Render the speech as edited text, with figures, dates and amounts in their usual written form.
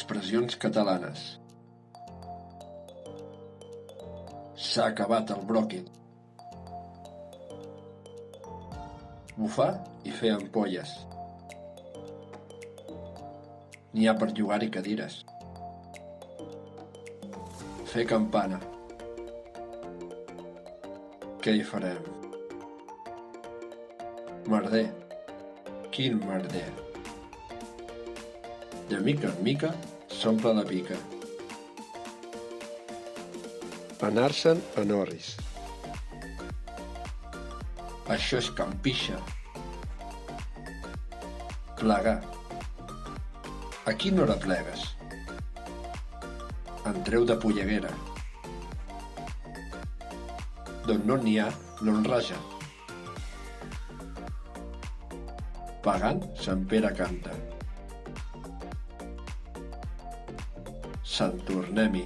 Expressions catalanes. S'ha acabat el bròquil. Bufar i fer ampolles. N'hi ha per llogar-hi cadires. Fer campana. Què hi farem? Merder. Quin merder? De mica en mica s'omple la pica. Anar-se'n a Norris. Això és campixa. Plegar. A quina hora plegues? En treu de polleguera. D'on no n'hi ha, no en raja. Pagant, Sant Pere canta. Sant Tornem-hi.